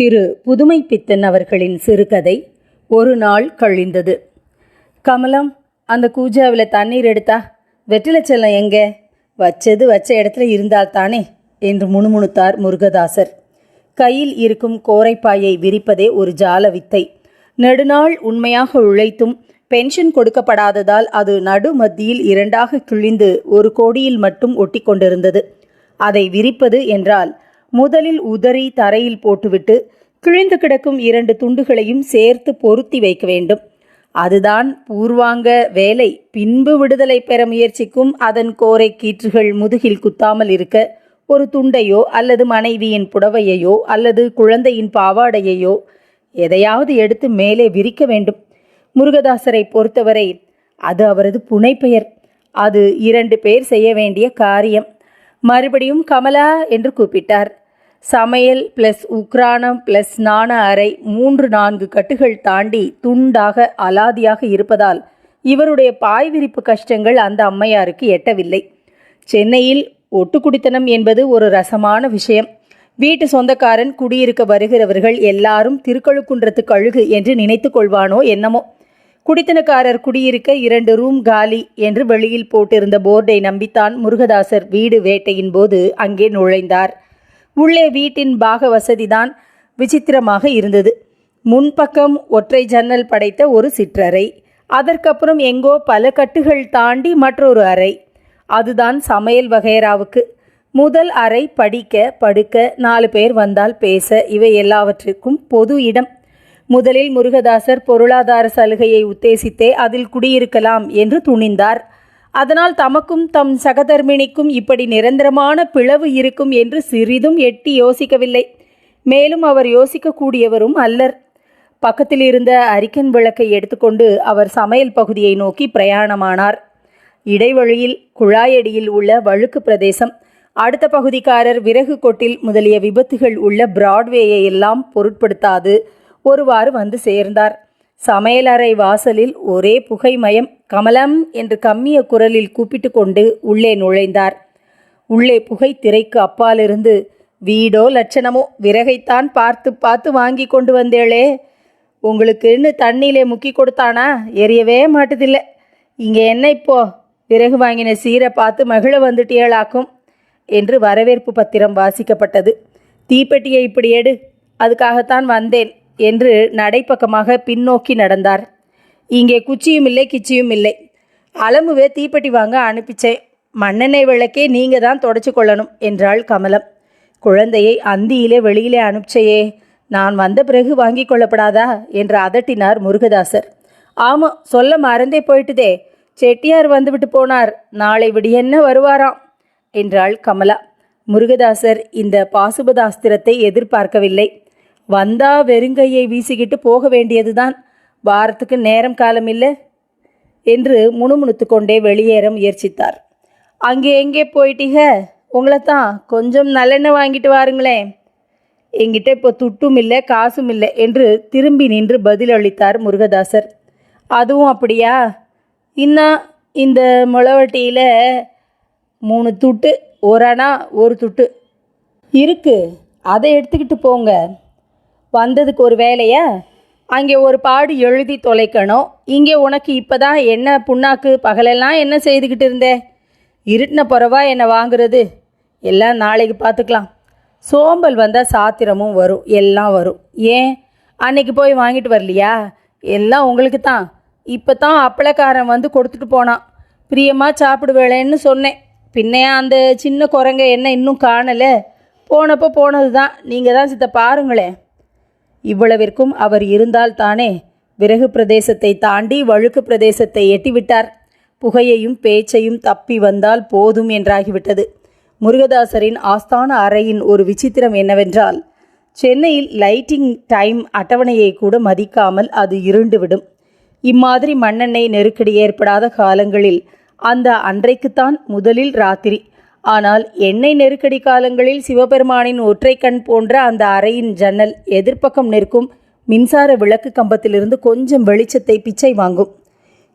திரு புதுமைப்பித்தன் அவர்களின் சிறுகதை ஒரு நாள் கழிந்தது. கமலம், அந்த கூஜாவில் தண்ணீர் எடுத்தா? வெற்றிலை செல்லம் எங்கே? வச்சது வச்ச இடத்துல இருந்தால் தானே என்று முணுமுணுத்தார் முருகதாசர். கையில் இருக்கும் கோரைப்பாயை விரிப்பதே ஒரு ஜால வித்தை. நெடுநாள் உண்மையாக உழைத்தும் பென்ஷன் கொடுக்கப்படாததால் அது நடு மத்தியில் இரண்டாக கிழிந்து ஒரு கோடியில் மட்டும் ஒட்டி கொண்டிருந்தது. அதை விரிப்பது என்றால் முதலில் உதறி தரையில் போட்டுவிட்டு கிழிந்து கிடக்கும் 2 துண்டுகளையும் சேர்த்து பொருத்தி வைக்க வேண்டும். அதுதான் பூர்வாங்க வேலை. பின்பு விடுதலை பெற முயற்சிக்கும் அதன் கோரை கீற்றுகள் முதுகில் குத்தாமல் இருக்க ஒரு துண்டையோ அல்லது மனைவியின் புடவையையோ அல்லது குழந்தையின் பாவாடையையோ எதையாவது எடுத்து மேலே விரிக்க வேண்டும். முருகதாசரை பொறுத்தவரை அது அவரது புனைப்பெயர். அது 2 பேர் செய்ய வேண்டிய காரியம். மறுபடியும் கமலா என்று கூப்பிட்டார். சமையல் ப்ளஸ் உக்ரானம் ப்ளஸ் நாண அறை 3-4 கட்டுகள் தாண்டி துண்டாக அலாதியாக இருப்பதால் இவருடைய பாய் விரிப்பு கஷ்டங்கள் அந்த அம்மையாருக்கு எட்டவில்லை. சென்னையில் ஒட்டுக்குடித்தனம் என்பது ஒரு ரசமான விஷயம். வீட்டு சொந்தக்காரன் குடியிருக்க வருகிறவர்கள் எல்லாரும் திருக்கழுக்குன்றத்து கழுகு என்று நினைத்து கொள்வானோ என்னமோ. குடித்தனக்காரர் குடியிருக்க 2 ரூம் காலி என்று வெளியில் போட்டிருந்த போர்டை நம்பித்தான் முருகதாசர் வீடு வேட்டையின் போது அங்கே நுழைந்தார். உள்ளே வீட்டின் பாக வசதிதான் விசித்திரமாக இருந்தது. முன்பக்கம் ஒற்றை ஜன்னல் படைத்த ஒரு சிற்றறை, அதற்கப்புறம் எங்கோ பல கட்டுகள் தாண்டி மற்றொரு அறை. அதுதான் சமையல் வகைராவுக்கு. முதல் அறை படிக்க படுக்க 4 பேர் வந்தால் பேச இவை எல்லாவற்றிற்கும் பொது இடம். முதலில் முருகதாசர் பொருளாதார சலுகையை உத்தேசித்தே அதில் குடியிருக்கலாம் என்று துணிந்தார். அதனால் தமக்கும் தம் சகதர்மிணிக்கும் இப்படி நிரந்தரமான பிளவு இருக்கும் என்று சிறிதும் எட்டி யோசிக்கவில்லை. மேலும் அவர் யோசிக்கக்கூடியவரும் அல்லர். பக்கத்தில் இருந்த அரிக்கன் விளக்கை எடுத்துக்கொண்டு அவர் சமையல் பகுதியை நோக்கி பிரயாணமானார். இடைவழியில் குழாயடியில் உள்ள வழுக்கு பிரதேசம், அடுத்த பகுதிக்காரர் விறகு கொட்டில் முதலிய விபத்துகள் உள்ள பிராட்வேயை எல்லாம் பொருட்படுத்தாது ஒருவாறு வந்து சேர்ந்தார். சமையலறை வாசலில் ஒரே புகைமயம். கமலம் என்று கம்மிய குரலில் கூப்பிட்டு கொண்டு உள்ளே நுழைந்தார். உள்ளே புகை திரைக்கு அப்பாலிருந்து, வீடோ லட்சணமோ, விறகைத்தான் பார்த்து பார்த்து வாங்கி கொண்டு வந்தேளே, உங்களுக்குன்னு தண்ணியிலே முக்கி கொடுத்தானா? எரியவே மாட்டுதில்லை. இங்கே என்ன இப்போ விறகு வாங்கின சீரை பார்த்து மகிழ வந்துட்டியலாக்கும் என்று வரவேற்பு பத்திரம் வாசிக்கப்பட்டது. தீப்பெட்டியை இப்படி எடு, அதுக்காகத்தான் வந்தேன் என்று நடைப்பக்கமாக பின்னோக்கி நடந்தார். இங்கே குச்சியும் இல்லை கிச்சியும் இல்லை. அலமுவே தீப்பெட்டி வாங்க அனுப்பிச்சேன். மண்ணெண்ணெய் விளக்கே நீங்கள் தான் தொடச்சி கொள்ளணும் என்றாள் கமலம். குழந்தையை அந்தியிலே வெளியிலே அனுப்பிச்சையே, நான் வந்த பிறகு வாங்கி கொள்ளப்படாதா என்று அதட்டினார் முருகதாசர். ஆமாம், சொல்ல மறந்தே போயிட்டுதே, செட்டியார் வந்துவிட்டு போனார், நாளை விடியென்ன வருவாராம் என்றாள் கமலா. முருகதாசர் இந்த பாசுபதாஸ்திரத்தை எதிர்பார்க்கவில்லை. வந்தா வெறுங்கையை வீசிக்கிட்டு போக வேண்டியதுதான், வாரத்துக்கு நேரம் காலம் இல்லை என்று முணுமுணுத்து கொண்டே வெளியேற முயற்சித்தார். அங்கே எங்கே போயிட்டீங்க? உங்களை தான், கொஞ்சம் நல்லெண்ணெய் வாங்கிட்டு வாருங்களேன். என்கிட்ட இப்போ துட்டும் இல்லை காசும் இல்லை என்று திரும்பி நின்று பதில் அளித்தார் முருகதாசர். அதுவும் அப்படியா? இன்னும் இந்த முளவட்டியில் 3 துட்டு, 1 அணா 1 துட்டு இருக்கு, அதை எடுத்துக்கிட்டு போங்க. வந்ததுக்கு ஒரு வேலையா? அங்கே ஒரு பாடு எழுதி தொலைக்கணும். இங்கே உனக்கு இப்போ தான் என்ன புண்ணாக்கு? பகலெல்லாம் என்ன செய்துக்கிட்டு இருந்தே? இருட்டின பிறவா என்னை வாங்குறது? எல்லாம் நாளைக்கு பார்த்துக்கலாம். சோம்பல் வந்தால் சாத்திரமும் வரும், எல்லாம் வரும். ஏன் அன்னைக்கு போய் வாங்கிட்டு வரலையா? எல்லாம் உங்களுக்கு தான். இப்போ தான் அப்பளக்காரன் வந்து கொடுத்துட்டு போனான். பிரியமாக சாப்பிடுவேளேன்னு சொன்னேன். பின்னையா அந்த சின்ன குரங்க என்ன இன்னும் காணலை? போனப்போ போனது தான். நீங்கள் தான் சித்த பாருங்களேன். இவ்வளவிற்கும் அவர் இருந்தால் தானே. விறகு பிரதேசத்தை தாண்டி வழுக்கு பிரதேசத்தை எட்டிவிட்டார். புகையையும் பேச்சையும் தப்பி வந்தால் போதும் என்றாகிவிட்டது. முருகதாசரின் ஆஸ்தான அறையின் ஒரு விசித்திரம் என்னவென்றால், சென்னையில் லைட்டிங் டைம் அட்டவணையை கூட மதிக்காமல் அது இருண்டுவிடும். இம்மாதிரி மண்ணெண்ணெய் நெருக்கடி ஏற்படாத காலங்களில் அந்த அன்றைக்குத்தான் முதலில் ராத்திரி. ஆனால் எண்ணெய் நெருக்கடி காலங்களில் சிவபெருமானின் ஒற்றை கண் போன்ற அந்த அறையின் ஜன்னல் எதிர்ப்பக்கம் நிற்கும் மின்சார விளக்கு கம்பத்திலிருந்து கொஞ்சம் வெளிச்சத்தை பிச்சை வாங்கும்.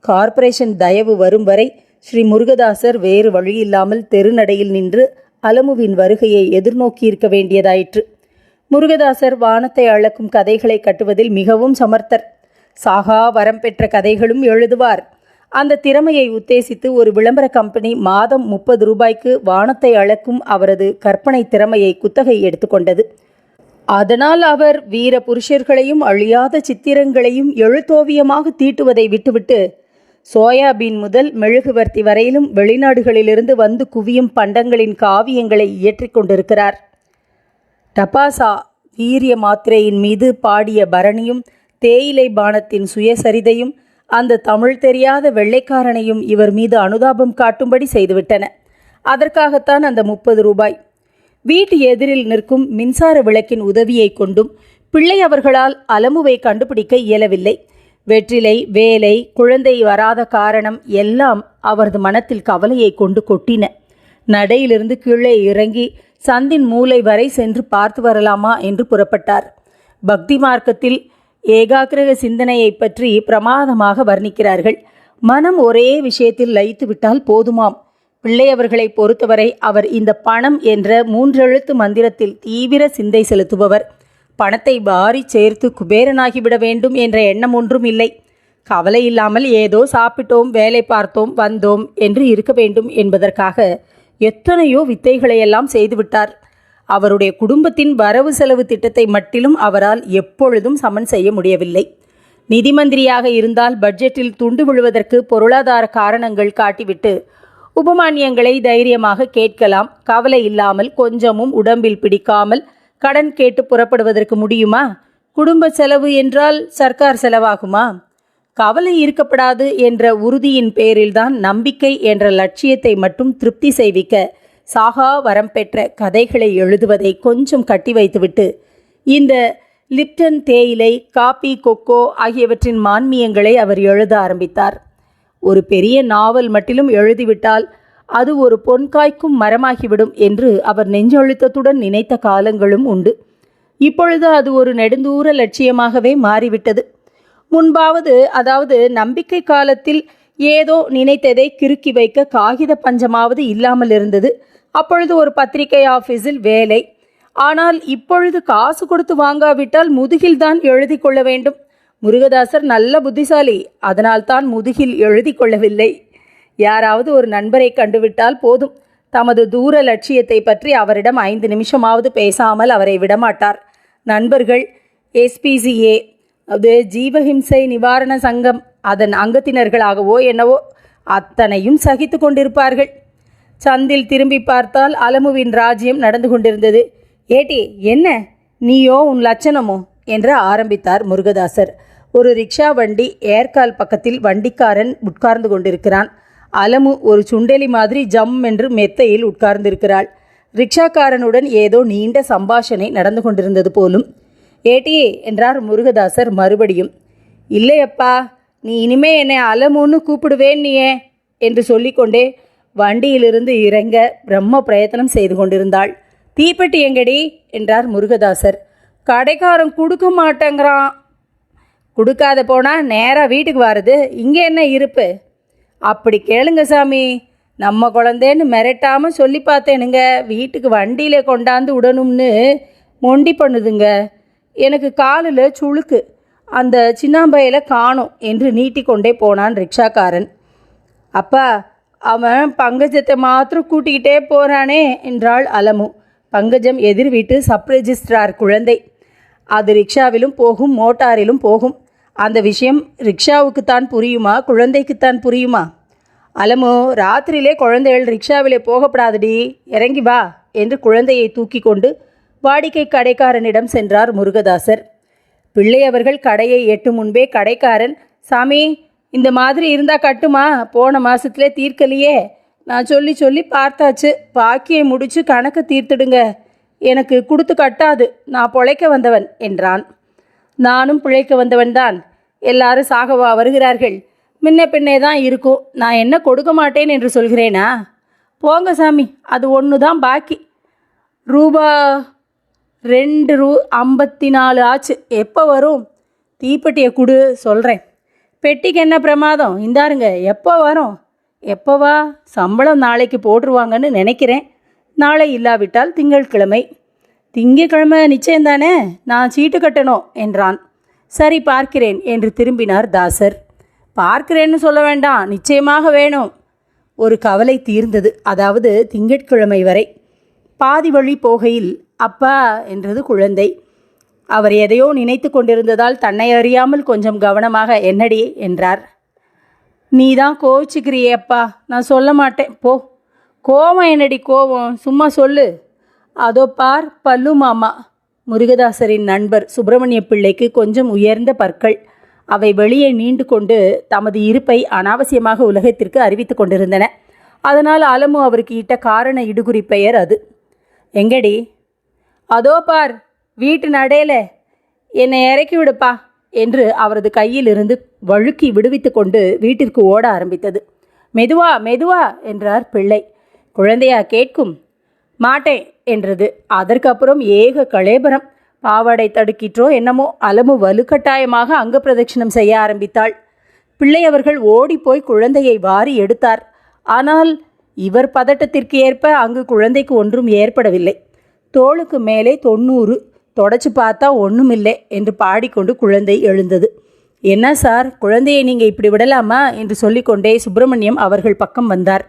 கார்ப்பரேஷன் தயவு வரும் வரை ஸ்ரீ முருகதாசர் வேறு வழியில்லாமல் தெருநடையில் நின்று அலமுவின் வருகையை எதிர்நோக்கியிருக்க வேண்டியதாயிற்று. முருகதாசர் வானத்தை அளக்கும் கதைகளை கட்டுவதில் மிகவும் சமர்த்தர். சாகா வரம் பெற்ற கதைகளும் எழுதுவார். அந்த திறமையை உத்தேசித்து ஒரு விளம்பர கம்பெனி மாதம் 30 ரூபாய்க்கு வானத்தை அளக்கும் அவரது கற்பனை திறமையை குத்தகை எடுத்துக்கொண்டது. அதனால் அவர் வீர புருஷர்களையும் அழியாத சித்திரங்களையும் எழுத்தோவியமாக தீட்டுவதை விட்டுவிட்டு சோயாபீன் முதல் மெழுகுவர்த்தி வரையிலும் வெளிநாடுகளிலிருந்து வந்து குவியும் பண்டங்களின் காவியங்களை இயற்றிக் கொண்டிருக்கிறார். டபாசா வீரிய மாத்திரையின் மீது பாடிய பரணியும் தேயிலை பானத்தின் சுயசரிதையும் அந்த தமிழ் தெரியாத வெள்ளைக்காரனையும் இவர் மீது அனுதாபம் காட்டும்படி செய்துவிட்டன. அதற்காகத்தான் அந்த 30 ரூபாய். வீட்டு எதிரில் நிற்கும் மின்சார விளக்கின் உதவியை கொண்டும் பிள்ளை அவர்களால் அலமுவை கண்டுபிடிக்க இயலவில்லை. வெற்றிலை, வேலை, குழந்தை வராத காரணம் எல்லாம் அவரது மனத்தில் கவலையை கொண்டு கொட்டின. நடையிலிருந்து கீழே இறங்கி சந்தின் மூலை வரை சென்று பார்த்து வரலாமா என்று புறப்பட்டார். பக்தி மார்க்கத்தில் ஏகாகிரக சிந்தனையை பற்றி பிரமாதமாக வர்ணிக்கிறார்கள். மனம் ஒரே விஷயத்தில் லயித்து விட்டால் போதுமாம். பிள்ளையவர்களை பொறுத்தவரை அவர் இந்த பணம் என்ற 3 எழுத்து மந்திரத்தில் தீவிர சிந்தை செலுத்துபவர். பணத்தை வாரி சேர்த்து குபேரனாகிவிட வேண்டும் என்ற எண்ணம் ஒன்றும் இல்லை. கவலை இல்லாமல் ஏதோ சாப்பிட்டோம், வேலை பார்த்தோம், வந்தோம் என்று இருக்க வேண்டும் என்பதற்காக எத்தனையோ வித்தைகளையெல்லாம் செய்துவிட்டார். அவருடைய குடும்பத்தின் வரவு செலவு திட்டத்தை மட்டிலும் அவரால் எப்பொழுதும் சமன் செய்ய முடியவில்லை. நிதி மந்திரியாக இருந்தால் பட்ஜெட்டில் துண்டு விழுவதற்கு பொருளாதார காரணங்கள் காட்டிவிட்டு உபமானியங்களை தைரியமாக கேட்கலாம். கவலை இல்லாமல் கொஞ்சமும் உடம்பில் பிடிக்காமல் கடன் கேட்டு புறப்படுவதற்கு முடியுமா? குடும்ப செலவு என்றால் சர்க்கார் செலவாகுமா? கவலை இருக்கப்படாது என்ற உறுதியின் பேரில்தான் நம்பிக்கை என்ற லட்சியத்தை மட்டும் திருப்தி செய்விக்க சாகா வரம் பெற்ற கதைகளை எழுதுவதை கொஞ்சம் கட்டி வைத்துவிட்டு இந்த லிப்டன் தேயிலை, காபி, கொக்கோ ஆகியவற்றின் மான்மியங்களை அவர் எழுத ஆரம்பித்தார். ஒரு பெரிய நாவல் மட்டிலும் எழுதிவிட்டால் அது ஒரு பொன்காய்க்கும் மரமாகிவிடும் என்று அவர் நெஞ்செழுத்தத்துடன் நினைத்த காலங்களும் உண்டு. இப்பொழுது அது ஒரு நெடுந்தூர லட்சியமாகவே மாறிவிட்டது. முன்பாவது, அதாவது நம்பிக்கை காலத்தில் ஏதோ நினைத்ததை கிறுக்கி வைக்க காகித பஞ்சமாவது இல்லாமல் இருந்தது. அப்பொழுது ஒரு பத்திரிகை ஆஃபீஸில் வேலை. ஆனால் இப்பொழுது காசு கொடுத்து வாங்காவிட்டால் முதுகில்தான் எழுதி கொள்ள வேண்டும். முருகதாசர் நல்ல புத்திசாலி, அதனால்தான் முதுகில் எழுதி கொள்ளவில்லை. யாராவது ஒரு நண்பரை கண்டுவிட்டால் போதும், தமது தூர லட்சியத்தை பற்றி அவரிடம் 5 நிமிஷமாவது பேசாமல் அவரை விடமாட்டார். நண்பர்கள் SPCA, அது ஜீவஹிம்சை நிவாரண சங்கம், அதன் அங்கத்தினர்களாகவோ என்னவோ அத்தனையும் சகித்து கொண்டிருப்பார்கள். சந்தில் திரும்பி பார்த்தால் அலமுவின் ராஜ்யம் நடந்து கொண்டிருந்தது. ஏட்டி, என்ன நீயோ உன் லட்சணமோ என்று ஆரம்பித்தார் முருகதாசர். ஒரு ரிக்ஷா வண்டி ஏர்கால் பக்கத்தில் வண்டிக்காரன் உட்கார்ந்து கொண்டிருக்கிறான். அலமு ஒரு சுண்டெலி மாதிரி ஜம் என்று மெத்தையில் உட்கார்ந்திருக்கிறாள். ரிக்ஷாக்காரனுடன் ஏதோ நீண்ட சம்பாஷணை நடந்து கொண்டிருந்தது போலும். ஏட்டியே என்றார் முருகதாசர் மறுபடியும். இல்லையப்பா, நீ இனிமே என்னை அலமுன்னு கூப்பிடுவேன் நீயே என்று சொல்லிக்கொண்டே வண்டியிலிருந்து இறங்க பிரம்ம பிரயத்தனம் செய்து கொண்டிருந்தாள். தீப்பெட்டி எங்கடி என்றார் முருகதாசர். கடைக்காரன் கொடுக்க மாட்டேங்கிறான். கொடுக்காத போனால் நேராக வீட்டுக்கு வாருது, இங்கே என்ன இருப்பு? அப்படி கேளுங்க சாமி, நம்ம குழந்தேன்னு மிரட்டாமல் சொல்லி பார்த்தேனுங்க. வீட்டுக்கு வண்டியில் கொண்டாந்து விடணும்னு மொண்டி பண்ணுதுங்க. எனக்கு காலில் சுளுக்கு, அந்த சின்னாம்பையில் காணோம் என்று நீட்டிக்கொண்டே போனான் ரிக்ஷாக்காரன். அப்பா, அவன் பங்கஜத்தை மாத்திரம் கூட்டிக்கிட்டே போகிறானே என்றாள் அலமு. பங்கஜம் எதிர் வீட்டு சப் ரெஜிஸ்ட்ரார் குழந்தை. அது ரிக்ஷாவிலும் போகும், மோட்டாரிலும் போகும். அந்த விஷயம் ரிக்ஷாவுக்குத்தான் புரியுமா, குழந்தைக்குத்தான் புரியுமா? அலமு, ராத்திரியிலே குழந்தைகள் ரிக்ஷாவிலே போகப்படாதடி, இறங்கி வா என்று குழந்தையை தூக்கி கொண்டு வாடிக்கை கடைக்காரனிடம் சென்றார் முருகதாசர். பிள்ளை அவர்கள் கடையை எட்டும் முன்பே கடைக்காரன், சாமி இந்த மாதிரி இருந்தால் கட்டுமா? போன மாதத்துலேயே தீர்க்கலையே. நான் சொல்லி சொல்லி பார்த்தாச்சு, பாக்கியை முடித்து கணக்கு தீர்த்துடுங்க. எனக்கு கொடுத்து கட்டாது, நான் பிழைக்க வந்தவன் என்றான். நானும் பிழைக்க வந்தவன்தான். எல்லாரும் சாகவா வருகிறார்கள்? முன்ன பின்னே தான் இருக்கும். நான் என்ன கொடுக்க மாட்டேன் என்று சொல்கிறேனா? போங்க சாமி, அது ஒன்று தான் பாக்கி. ரூபா 2.54 ஆச்சு. எப்போ வரும்? தீப்பெட்டியை கொடு, சொல்கிறேன். பெட்டிக்கு என்ன பிரமாதம், இந்தாருங்க. எப்போ வரும்? எப்போவா? சம்பளம் நாளைக்கு போட்டுருவாங்கன்னு நினைக்கிறேன். நாளை இல்லாவிட்டால் திங்கட்கிழமை. திங்கக்கிழமை நிச்சயம்தானே, நான் சீட்டு கட்டணும் என்றான். சரி பார்க்கிறேன் என்று திரும்பினார் தாசர். பார்க்கிறேன்னு சொல்ல வேண்டாம், நிச்சயமாக வேணும். ஒரு கவலை தீர்ந்தது. அதாவது திங்கட்கிழமை வரை. பாதி வழி போகையில் அப்பா என்றது குழந்தை. அவர் எதையோ நினைத்து கொண்டிருந்ததால் தன்னை அறியாமல் கொஞ்சம் கவனமாக என்னடி என்றார். நீ தான் கோவிச்சுக்கிறியே அப்பா, நான் சொல்ல மாட்டேன் போ. கோவம் என்னடி கோவம், சும்மா சொல்லு. அதோ பார் பல்லு மாமா. முருகதாசரின் நண்பர் சுப்பிரமணிய பிள்ளைக்கு கொஞ்சம் உயர்ந்த பற்கள். அவை வெளியே நீண்டு கொண்டு தமது இருப்பை அனாவசியமாக உலகத்திற்கு அறிவித்து கொண்டிருந்தன. அதனால் அலமு அவருக்கு இட்ட காரண இடுகுறி பெயர் அது. எங்கடி? அதோ பார் வீட்டு நடையில. என்னை இறக்கி விடுப்பா என்று அவரது கையிலிருந்து வழுக்கி விடுவித்து கொண்டு வீட்டிற்கு ஓட ஆரம்பித்தது. மெதுவா மெதுவா என்றார் பிள்ளை. குழந்தையா கேட்கும்? மாட்டேன் என்றது. அதற்கப்புறம் ஏக கலேபரம். பாவாடை தடுக்கிற்றோ என்னமோ அலமு வலுக்கட்டாயமாக அங்க பிரதட்சிணம் செய்ய ஆரம்பித்தாள். பிள்ளை அவர்கள் ஓடிப்போய் குழந்தையை வாரி எடுத்தார். ஆனால் இவர் பதட்டத்திற்கு ஏற்ப அங்கு குழந்தைக்கு ஒன்றும் ஏற்படவில்லை. தோளுக்கு மேலே 90, தொடச்சு பார்த்தா ஒன்றுமில்லை என்று பாடிக்கொண்டு குழந்தை எழுந்தது. என்ன சார், குழந்தையை நீங்கள் இப்படி விடலாமா என்று சொல்லிக்கொண்டே சுப்பிரமணியம் அவர்கள் பக்கம் வந்தார்.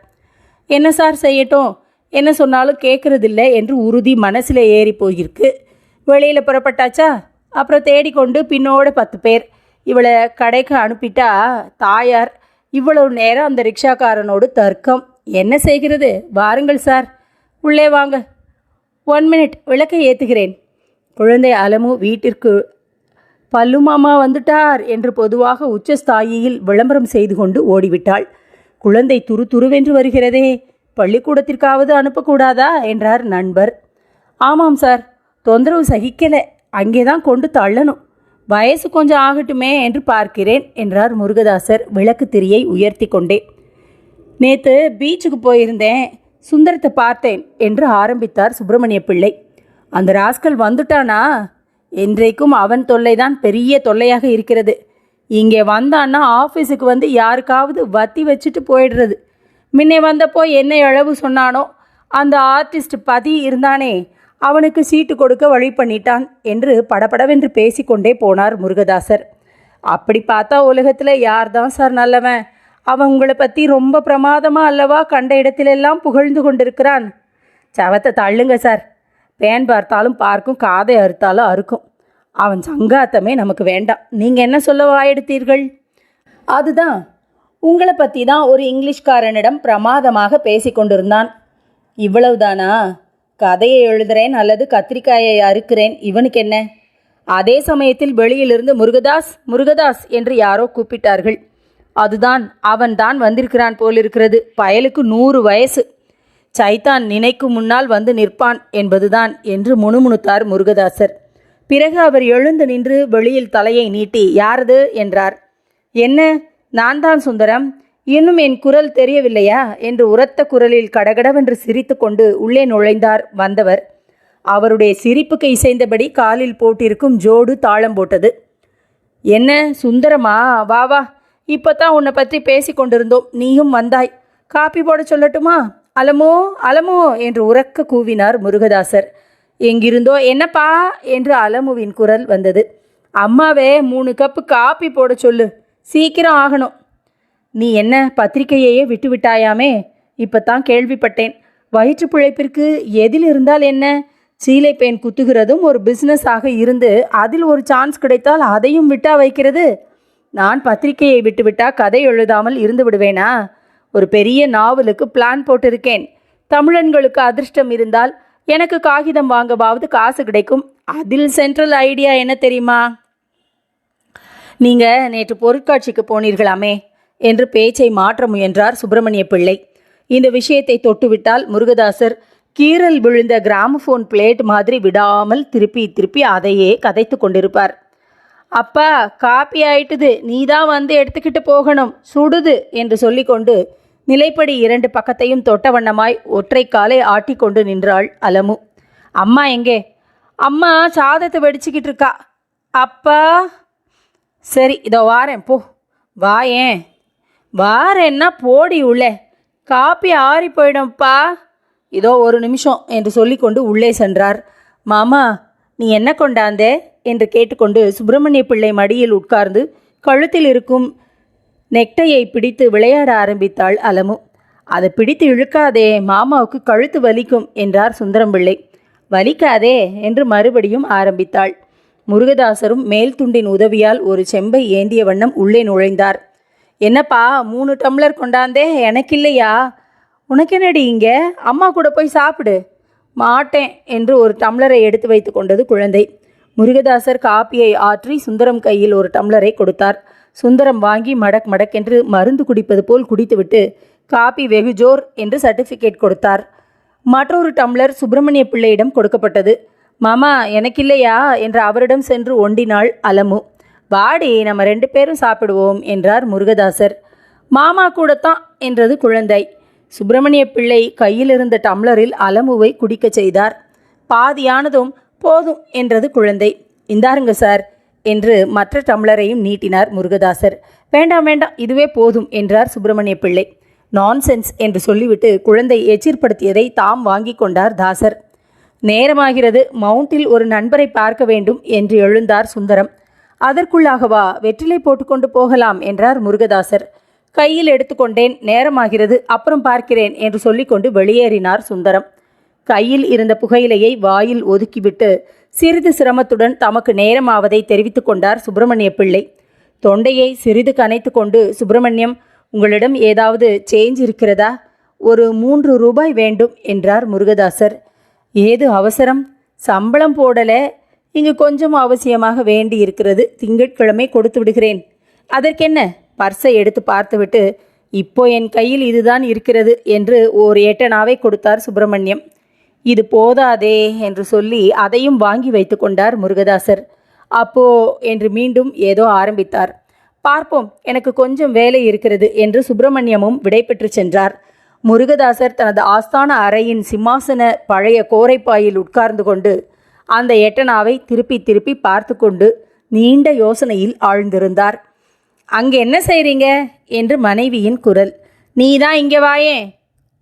என்ன சார் செய்யட்டும், என்ன சொன்னாலும் கேட்கறதில்ல என்று உறுதி மனசில் ஏறி போயிருக்கு. வெளியில் புறப்பட்டாச்சா, அப்புறம் தேடிக்கொண்டு பின்னோடு 10 பேர். இவளை கடைக்கு அனுப்பிட்டா தாயார் இவ்வளவு நேரம் அந்த ரிக்ஷாக்காரனோடு தர்க்கம். என்ன செய்கிறது? வாருங்கள் சார், உள்ளே வாங்க. 1 மினிட், விளக்கை ஏற்றுகிறேன். குழந்தை அலமு வீட்டிற்கு பல்லு மாமா வந்துட்டார் என்று பொதுவாக உச்சஸ்தாயியில் விளம்பரம் செய்து கொண்டு ஓடிவிட்டாள். குழந்தை துருவென்று வருகிறதே, பள்ளிக்கூடத்திற்காவது அனுப்பக்கூடாதா என்றார் நண்பர். ஆமாம் சார், தொந்தரவு சகிக்கலை, அங்கேதான் கொண்டு தள்ளணும். வயசு கொஞ்சம் ஆகட்டுமே என்று பார்க்கிறேன் என்றார் முருகதாசர் விளக்கு திரியை உயர்த்தி கொண்டே. நேற்று பீச்சுக்கு போயிருந்தேன், சுந்தரத்தை பார்த்தேன் என்று ஆரம்பித்தார் சுப்பிரமணிய பிள்ளை. அந்த ராஸ்கல் வந்துட்டானா? என்றைக்கும் அவன் தொல்லைதான் பெரிய தொல்லையாக இருக்கிறது. இங்கே வந்தான்னா ஆஃபீஸுக்கு வந்து யாருக்காவது வத்தி வச்சுட்டு போயிடுறது. முன்னே வந்தப்போ என்ன இழவு சொன்னானோ அந்த ஆர்டிஸ்ட் பதி இருந்தானே, அவனுக்கு சீட்டு கொடுக்க வழி பண்ணிட்டான் என்று படபடவென்று பேசிக்கொண்டே போனார் முருகதாசர். அப்படி பார்த்தா உலகத்தில் யார் தான் சார் நல்லவன்? அவன் உங்களை பற்றி ரொம்ப பிரமாதமாக அல்லவா கண்ட இடத்திலெல்லாம் புகழ்ந்து கொண்டிருக்கிறான். சவத்தை தள்ளுங்க சார், பேன் பார்த்தாலும் பார்க்கும், காதை அறுத்தாலும் அறுக்கும். அவன் சங்காத்தமே நமக்கு வேண்டாம். நீங்கள் என்ன சொல்ல வாயெடுத்தீர்கள்? அதுதான், உங்களை பற்றி தான் ஒரு இங்கிலீஷ்காரனிடம் பிரமாதமாக பேசி கொண்டிருந்தான். இவ்வளவுதானா? கதையை எழுதுகிறேன் அல்லது கத்திரிக்காயை அறுக்கிறேன், இவனுக்கு என்ன? அதே சமயத்தில் வெளியிலிருந்து முருகதாஸ் முருகதாஸ் என்று யாரோ கூப்பிட்டார்கள். அதுதான், அவன்தான் வந்திருக்கிறான் போலிருக்கிறது. பயலுக்கு 100 வயசு. சைத்தான் நினைக்கும் முன்னால் வந்து நிற்பான் என்பதுதான் என்று முணுமுணுத்தார் முருகதாசர். பிறகு அவர் எழுந்து நின்று வெளியில் தலையை நீட்டி யாரது என்றார். என்ன, நான் தான் சுந்தரம். இன்னும் என் குரல் தெரியவில்லையா என்று உரத்த குரலில் கடகடவென்று சிரித்து கொண்டு உள்ளே நுழைந்தார் வந்தவர். அவருடைய சிரிப்புக்கு இசைந்தபடி காலில் போட்டிருக்கும் ஜோடு தாளம் போட்டது. என்ன சுந்தரமா, வா வா, இப்போத்தான் உன்னை பற்றி பேசி கொண்டிருந்தோம், நீயும் வந்தாய். காப்பி போட சொல்லட்டுமா? அலமோ அலமோ என்று உரக்க கூவினார் முருகதாசர். எங்கிருந்தோ என்னப்பா என்று அலமுவின் குரல் வந்தது. அம்மாவே 3 கப்பு காப்பி போட சொல்லு, சீக்கிரம் ஆகணும். நீ என்ன பத்திரிகையையே விட்டு விட்டாயாமே? இப்போத்தான் கேள்விப்பட்டேன். வயிற்று பிழைப்பிற்கு எதில் இருந்தால் என்ன? சீலை பெயின் குத்துகிறதும் ஒரு பிஸ்னஸ் ஆக இருந்து அதில் ஒரு சான்ஸ் கிடைத்தால் அதையும் விட்டா வைக்கிறது. நான் பத்திரிகையை விட்டுவிட்டா கதை எழுதாமல் இருந்து விடுவேனா? ஒரு பெரிய நாவலுக்கு பிளான் போட்டிருக்கேன். தமிழன்களுக்கு அதிர்ஷ்டம் இருந்தால் எனக்கு காகிதம் வாங்கவாவது காசு கிடைக்கும். அதில் சென்ட்ரல் ஐடியா என்ன தெரியுமா? நீங்கள் நேற்று பொருட்காட்சிக்கு போனீர்களாமே என்று பேச்சை மாற்ற முயன்றார் சுப்பிரமணிய பிள்ளை. இந்த விஷயத்தை தொட்டுவிட்டால் முருகதாசர் கீறல் விழுந்த கிராமபோன் பிளேட் மாதிரி விடாமல் திருப்பி திருப்பி அதையே கதைத்து கொண்டிருப்பார். அப்பா, காப்பி ஆயிட்டுது, நீ தான் வந்து எடுத்துக்கிட்டு போகணும், சுடுது என்று சொல்லிக்கொண்டு நிலைப்படி 2 பக்கத்தையும் தொட்ட வண்ணமாய் ஒற்றை காலை ஆட்டி கொண்டு நின்றாள் அலமு. அம்மா எங்கே? அம்மா சாதத்தை வெடிச்சுக்கிட்டு இருக்கா. அப்பா, சரி இதோ வாரேன், போ. வாயேன். வாரேன்னா போடி உள்ளே, காப்பி ஆறி போயிடும்ப்பா. இதோ 1 நிமிஷம் என்று சொல்லிக்கொண்டு உள்ளே சென்றார். மாமா, நீ என்ன கொண்டாந்தே என்று கேட்டுக்கொண்டு சுப்பிரமணிய பிள்ளை மடியில் உட்கார்ந்து கழுத்தில் இருக்கும் நெக்டையை பிடித்து விளையாட ஆரம்பித்தாள் அலமு. அதை பிடித்து இழுக்காதே, மாமாவுக்கு கழுத்து வலிக்கும் என்றார் சுந்தரம் பிள்ளை. வலிக்காதே என்று மறுபடியும் ஆரம்பித்தாள். முருகதாசரும் மேல் துண்டின் உதவியால் ஒரு செம்பை ஏந்திய வண்ணம் உள்ளே நுழைந்தார். என்னப்பா 3 டம்ளர் கொண்டாந்தே, எனக்கில்லையா? உனக்கென்னடி இங்கே, அம்மா கூட போய் சாப்பிடு. மாட்டேன் என்று ஒரு டம்ளரை எடுத்து வைத்து கொண்டது குழந்தை. முருகதாசர் காப்பியை ஆற்றி சுந்தரம் கையில் ஒரு டம்ளரை கொடுத்தார். சுந்தரம் வாங்கி மடக் மடக்கென்று மருந்து குடிப்பது போல் குடித்துவிட்டு காப்பி வெகு ஜோர் என்று சர்டிஃபிகேட் கொடுத்தார். மற்றொரு டம்ளர் சுப்பிரமணிய பிள்ளையிடம் கொடுக்கப்பட்டது. மாமா, எனக்கில்லையா என்று அவரிடம் சென்று ஒண்டினாள் அலமு. வாடி, நம்ம 2 பேரும் சாப்பிடுவோம் என்றார் முருகதாசர். மாமா கூடத்தான் என்றது குழந்தை. சுப்பிரமணிய பிள்ளை கையில் இருந்த டம்ளரில் அலமுவை குடிக்கச் செய்தார். பாதியானதும் போதும் என்றது குழந்தை. இந்தாருங்க சார் என்று மற்ற டம்ளரையும் நீட்டினார் முருகதாசர். வேண்டாம் வேண்டாம், இதுவே போதும் என்றார் சுப்பிரமணிய பிள்ளை. நான்சென்ஸ் என்று சொல்லிவிட்டு குழந்தை எச்சிற்படுத்தியதை தாம் வாங்கி கொண்டார் தாசர். நேரமாகிறது, மவுண்டில் ஒரு நண்பரை பார்க்க வேண்டும் என்று எழுந்தார் சுந்தரம். அதற்குள்ளாகவா? வெற்றிலை போட்டுக்கொண்டு போகலாம் என்றார் முருகதாசர். கையில் எடுத்துக்கொண்டேன், நேரமாகிறது, அப்புறம் பார்க்கிறேன் என்று சொல்லிக்கொண்டு வெளியேறினார் சுந்தரம். கையில் இருந்த புகையிலையை வாயில் ஒதுக்கிவிட்டு சிறிது சிரமத்துடன் தமக்கு நேரமாவதை தெரிவித்து கொண்டார் சுப்பிரமணிய பிள்ளை. தொண்டையை சிறிது கனைத்து கொண்டு, சுப்பிரமணியம், உங்களிடம் ஏதாவது சேஞ்ச் இருக்கிறதா? ஒரு 3 ரூபாய் வேண்டும் என்றார் முருகதாசர். ஏது அவசரம்? சம்பளம் போடல, இங்கு கொஞ்சம் அவசியமாக வேண்டி இருக்கிறது. திங்கட்கிழமை கொடுத்து விடுகிறேன். அதற்கென்ன? பர்ஸை எடுத்து பார்த்துவிட்டு, இப்போ என் கையில் இதுதான் இருக்கிறது என்று ஓர் 8 அணாவை கொடுத்தார் சுப்பிரமணியம். இது போதாதே என்று சொல்லி அதையும் வாங்கி வைத்து கொண்டார் முருகதாசர். அப்போ என்று மீண்டும் ஏதோ ஆரம்பித்தார். பார்ப்போம், எனக்கு கொஞ்சம் வேலை இருக்கிறது என்று சுப்பிரமணியமும் விடைபெற்று சென்றார். முருகதாசர் தனது ஆஸ்தான அறையின் சிம்மாசன பழைய கோரைப்பாயில் உட்கார்ந்து கொண்டு அந்த 8 அணாவை திருப்பி திருப்பி பார்த்து கொண்டு நீண்ட யோசனையில் ஆழ்ந்திருந்தார். அங்கே என்ன செய்றீங்க என்று மனைவியின் குரல். நீ தான் இங்கே வாயே.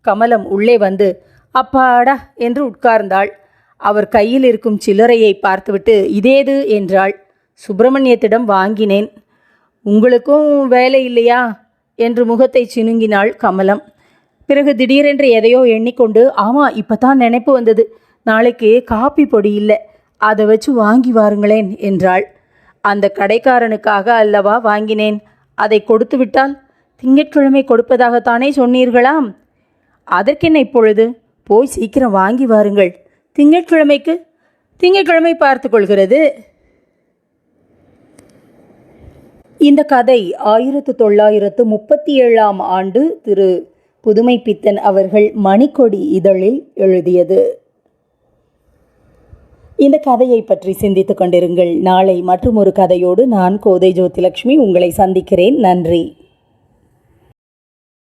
கமலம் உள்ளே வந்து அப்பாடா என்று உட்கார்ந்தாள். அவர் கையில் இருக்கும் சில்லறையை பார்த்துவிட்டு இதேது என்றாள். சுப்பிரமணியத்திடம் வாங்கினேன். உங்களுக்கும் வேலை இல்லையா என்று முகத்தை சினுங்கினாள் கமலம். பிறகு திடீரென்று எதையோ எண்ணிக்கொண்டு, ஆமாம், இப்போ தான் நினைப்பு வந்தது, நாளைக்கு காப்பி பொடி இல்லை, அதை வச்சு வாங்கி வாருங்களேன் என்றாள். அந்த கடைக்காரனுக்காக அல்லவா வாங்கினேன், அதை கொடுத்து விட்டால்? திங்கட்கிழமை கொடுப்பதாகத்தானே சொன்னீர்களாம். அதற்கென்ன இப்பொழுது? போய் சீக்கிரம் வாங்கி வாருங்கள். திங்கட்கிழமை பார்த்து கொள்கிறது. இந்த கதை 1937ஆம் ஆண்டு திரு புதுமைப்பித்தன் அவர்கள் மணிக்கொடி இதழில் எழுதியது. இந்த கதையை பற்றி சிந்தித்துக் கொண்டிருங்கள். நாளை மற்றும் ஒரு கதையோடு நான் கோதை ஜோதிலட்சுமி உங்களை சந்திக்கிறேன். நன்றி.